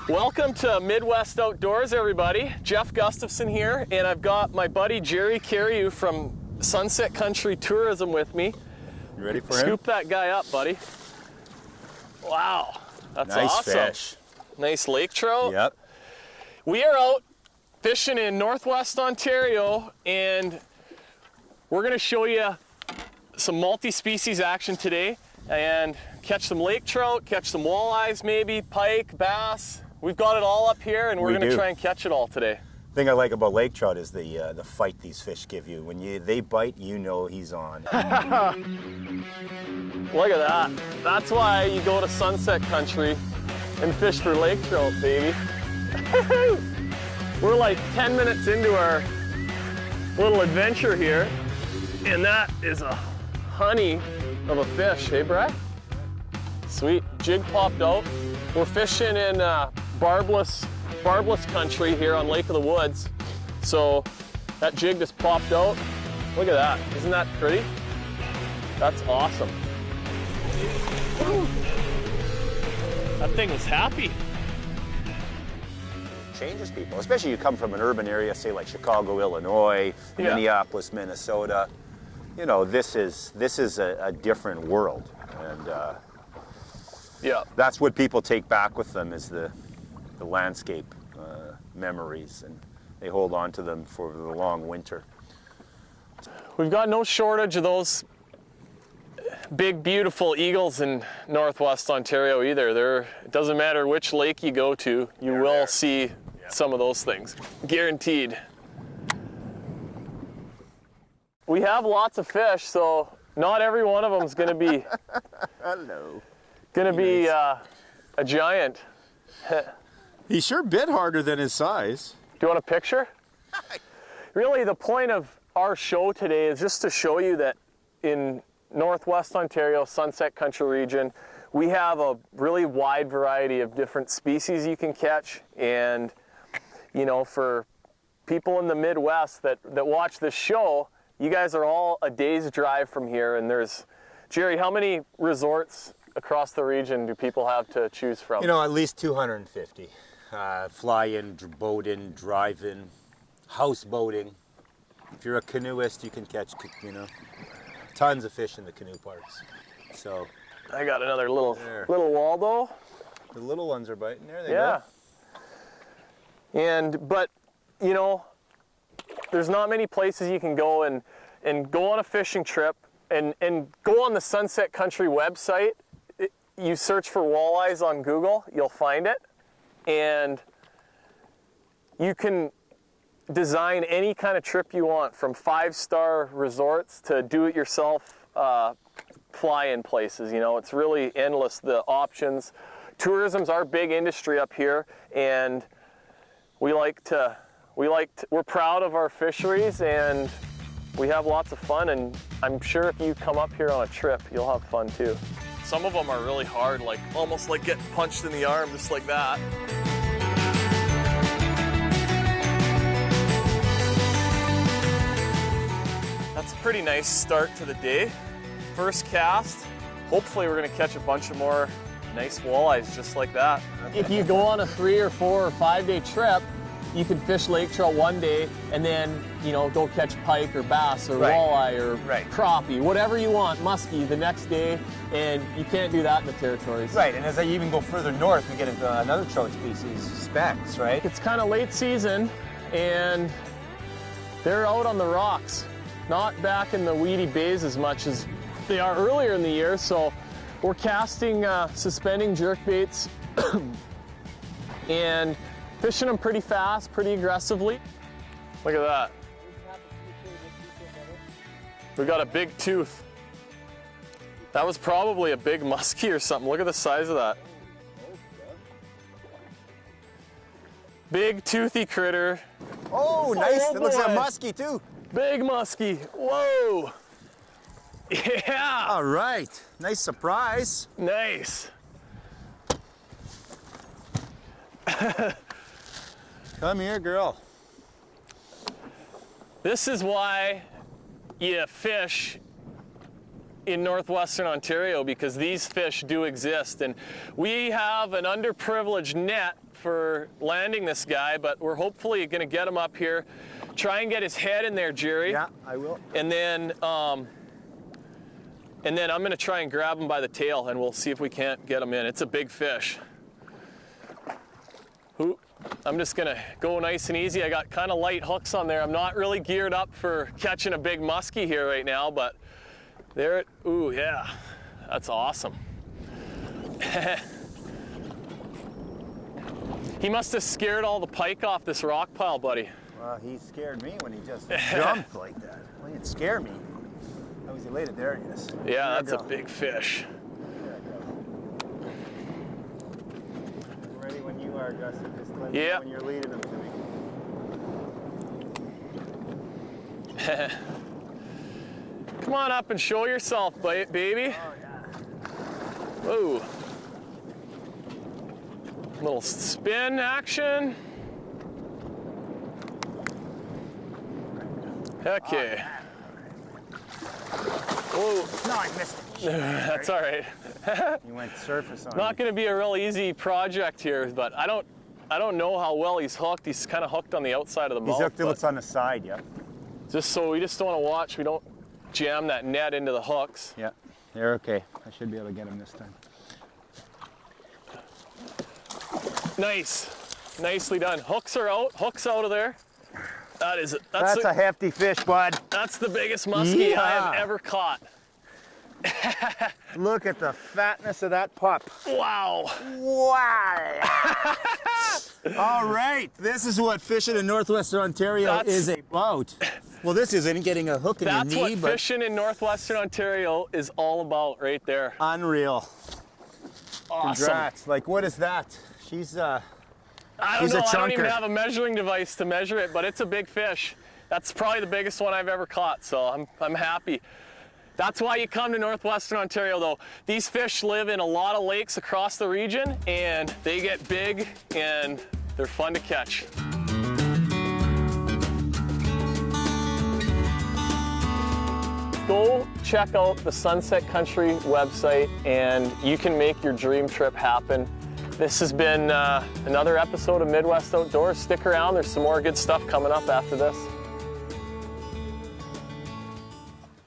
Welcome to MidWest Outdoors, everybody. Jeff Gustafson here, and I've got my buddy Gerry Cariou from Sunset Country Tourism with me. You ready for him? Scoop that guy up, buddy. Wow, that's nice awesome. Fish. Nice lake trout. Yep. We are out fishing in Northwest Ontario, and we're going to show you some multi-species action today and catch some lake trout, catch some walleyes maybe, pike, bass. We've got it all up here, and we're going to try and catch it all today. The thing I like about lake trout is the fight these fish give you. When they bite, you know he's on. Look at that. That's why you go to Sunset Country and fish for lake trout, baby. We're like 10 minutes into our little adventure here, and that is a honey of a fish, hey Brad? Sweet, jig popped out. We're fishing in barbless country here on Lake of the Woods. So that jig just popped out. Look at that, isn't that pretty? That's awesome. That thing was happy. Changes people, especially you come from an urban area, say like Chicago, Illinois, Minneapolis, Minnesota. You know, this is a different world, and that's what people take back with them is the landscape memories, and they hold on to them for the long winter. We've got no shortage of those big, beautiful eagles in Northwest Ontario either. It doesn't matter which lake you go to, you will see some of those things, guaranteed. We have lots of fish, so not every one of them is going to be a giant. He sure bit harder than his size. Do you want a picture? Really, the point of our show today is just to show you that in Northwest Ontario, Sunset Country region, we have a really wide variety of different species you can catch. And, you know, for people in the Midwest that watch this show, you guys are all a day's drive from here. And there's, Gerry, how many resorts across the region do people have to choose from? You know, at least 250. Fly in, boat in, drive in, house boating. If you're a canoeist, you can catch, you know, tons of fish in the canoe parks. So I got another little Waldo. The little ones are biting. There they go. But you know, there's not many places you can go and go on a fishing trip and go on the Sunset Country website. You search for walleyes on Google, you'll find it, and you can design any kind of trip you want, from 5-star resorts to do-it-yourself fly-in places. You know, it's really endless, the options. Tourism's our big industry up here, and we're proud of our fisheries, and we have lots of fun, and I'm sure if you come up here on a trip, you'll have fun too. Some of them are really hard, like almost like getting punched in the arm, just like that. That's a pretty nice start to the day. First cast. Hopefully we're gonna catch a bunch of more nice walleyes just like that. If you go on a 3 or 4 or 5 day trip, you can fish lake trout one day and then, you know, go catch pike or bass or walleye or crappie, whatever you want, muskie the next day, and you can't do that in the territories. Right, and as I even go further north, we get into another trout species, specks, right? It's kind of late season, and they're out on the rocks, not back in the weedy bays as much as they are earlier in the year, so we're casting suspending jerk baits and fishing them pretty fast, pretty aggressively. Look at that. We got a big tooth. That was probably a big muskie or something. Look at the size of that. Big toothy critter. Oh, nice. That looks like a muskie too. Big muskie. Whoa. Yeah. All right. Nice surprise. Nice. Come here, girl. This is why you fish in northwestern Ontario because these fish do exist. And we have an underprivileged net for landing this guy, but we're hopefully going to get him up here, try and get his head in there, Gerry. Yeah, I will. And then I'm going to try and grab him by the tail, and we'll see if we can't get him in. It's a big fish. I'm just going to go nice and easy. I got kind of light hooks on there. I'm not really geared up for catching a big muskie here right now, but there it, ooh, yeah, that's awesome. He must have scared all the pike off this rock pile, buddy. Well, he scared me when he just jumped like that. Well, he didn't scare me. I was elated. There he is. Yeah, that's a big fish. I'm ready when you are, Gustafson. Just let me Yeah. know when you're leading him to me. Come on up and show yourself, baby. Oh, yeah. Whoa. Little spin action. Okay. Whoa. No, I missed it. That's all right. You went surface on Not me. going to be a real easy project here, but I don't know how well he's hooked. He's kind of hooked on the outside of the mouth. He's hooked till but it's on the side, yeah. just so we just don't want to watch. We don't jam that net into the hooks. Yeah, they're okay. I should be able to get him this time. Nice. Nicely done. Hooks are out. Hooks out of there. That's a hefty fish, bud. That's the biggest muskie I have Yeah. ever caught. Look at the fatness of that pup. Wow. Wow. All right, this is what fishing in northwestern Ontario is about. Well, this isn't getting a hook in your That's knee, what but fishing in northwestern Ontario is all about right there. unreal. Awesome. Congrats. Like, what is that? She's I don't she's know. a I don't even chunker. have a measuring device to measure it, but it's a big fish. That's probably the biggest one I've ever caught, so I'm happy. That's why you come to northwestern Ontario, though. These fish live in a lot of lakes across the region, and they get big, and they're fun to catch. Go check out the Sunset Country website, and you can make your dream trip happen. This has been another episode of Midwest Outdoors. Stick around, there's some more good stuff coming up after this.